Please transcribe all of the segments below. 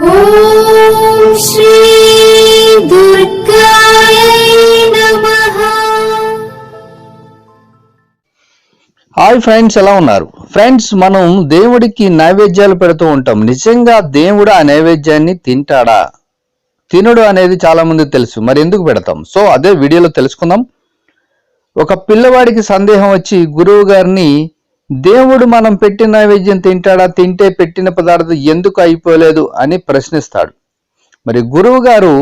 ఓం శ్రీ దుర్గాయ నమః. Hi friends, ఎలా ఉన్నారు? ఫ్రెండ్స్, మనం దేవుడికి నైవేద్యాలు పెడుతూ ఉంటాం. నిజంగా దేవుడు ఆ నైవేద్యాన్ని తింటాడా, తినడు అనేది చాలా మందికి తెలుసు. మరి ఎందుకు పెడతాం? సో అదే వీడియోలో తెలుసుకుందాం. ఒక పిల్లవాడికి సందేహం వచ్చి గురువు గారిని, దేవుడు మనం పెట్టిన నైవేద్యం తింటాడా, తింటే పెట్టిన పదార్థం ఎందుకు అయిపోలేదు అని ప్రశ్నిస్తాడు. మరి గురువు గారు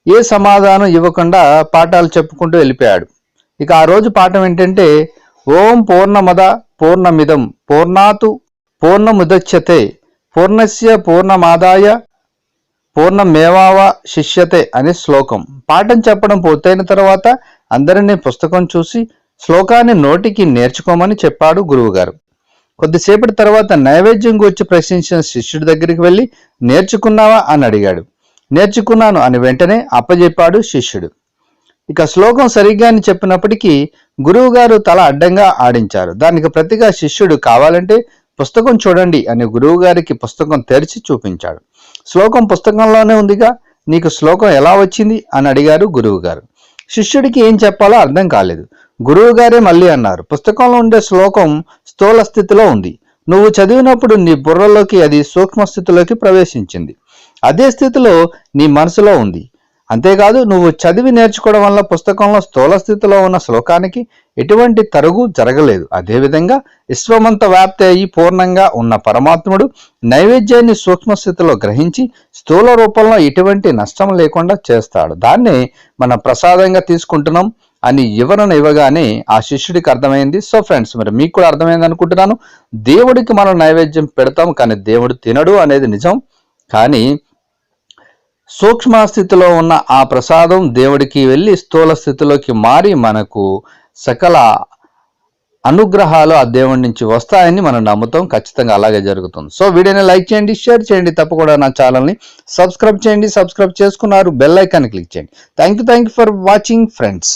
ఏ సమాధానం ఇవ్వకుండా పాఠాలు చెప్పుకుంటూ వెళ్ళిపోయాడు. ఇక ఆ రోజు పాఠం ఏంటంటే, ఓం పూర్ణమద పూర్ణమిదం పూర్ణాతు పూర్ణముదచ్యతే పూర్ణస్య పూర్ణమాదాయ పూర్ణమేవావ శిష్యతే అనే శ్లోకం. పాఠం చెప్పడం పూర్తయిన తర్వాత అందరినీ పుస్తకం చూసి శ్లోకాన్ని నోటికి నేర్చుకోమని చెప్పాడు గురువుగారు. కొద్దిసేపటి తర్వాత నైవేద్యం గురించి ప్రశ్నించిన శిష్యుడి దగ్గరికి వెళ్ళి, నేర్చుకున్నావా అని అడిగాడు. నేర్చుకున్నాను అని వెంటనే అప్పజెప్పాడు శిష్యుడు. ఇక శ్లోకం సరిగ్గా అని చెప్పినప్పటికీ గురువుగారు తల అడ్డంగా ఆడించారు. దానికి ప్రతిగా శిష్యుడు, కావాలంటే పుస్తకం చూడండి అని గురువుగారికి పుస్తకం తెరిచి చూపించాడు. శ్లోకం పుస్తకంలోనే ఉందిగా, నీకు శ్లోకం ఎలా వచ్చింది అని అడిగారు గురువుగారు. శిష్యుడికి ఏం చెప్పాలో అర్థం కాలేదు. గురువుగారే మళ్ళీ అన్నారు, పుస్తకంలో ఉండే శ్లోకం స్థూల స్థితిలో ఉంది. నువ్వు చదివినప్పుడు నీ బుర్రలోకి అది సూక్ష్మ స్థితిలోకి ప్రవేశించింది. అదే స్థితిలో నీ మనసులో ఉంది. అంతేకాదు, నువ్వు చదివి నేర్చుకోవడం వల్ల పుస్తకంలో స్థూల స్థితిలో ఉన్న శ్లోకానికి ఎటువంటి తరుగు జరగలేదు. అదేవిధంగా విశ్వమంత వ్యాప్తి అయి పూర్ణంగా ఉన్న పరమాత్ముడు నైవేద్యాన్ని సూక్ష్మ స్థితిలో గ్రహించి స్థూల రూపంలో ఎటువంటి నష్టం లేకుండా చేస్తాడు. దాన్నే మనం ప్రసాదంగా తీసుకుంటున్నాం అని వివరణ ఇవ్వగానే ఆ శిష్యుడికి అర్థమైంది. సో ఫ్రెండ్స్, మరి మీకు కూడా అర్థమైంది అనుకుంటున్నాను. దేవుడికి మనం నైవేద్యం పెడతాం, కానీ దేవుడు తినడు అనేది నిజం. కానీ సూక్ష్మ స్థితిలో ఉన్న ఆ ప్రసాదం దేవుడికి వెళ్ళి స్థూల స్థితిలోకి మారి మనకు సకల అనుగ్రహాలు ఆ దేవుడి నుంచి వస్తాయని మనం నమ్ముతాం. ఖచ్చితంగా అలాగే జరుగుతుంది. సో వీడియోని లైక్ చేయండి, షేర్ చేయండి, తప్పకుండా నా ఛానల్ని సబ్స్క్రైబ్ చేయండి. సబ్స్క్రైబ్ చేసుకున్నారు, బెల్ ఐకాన్ క్లిక్ చేయండి. Thank you for watching friends.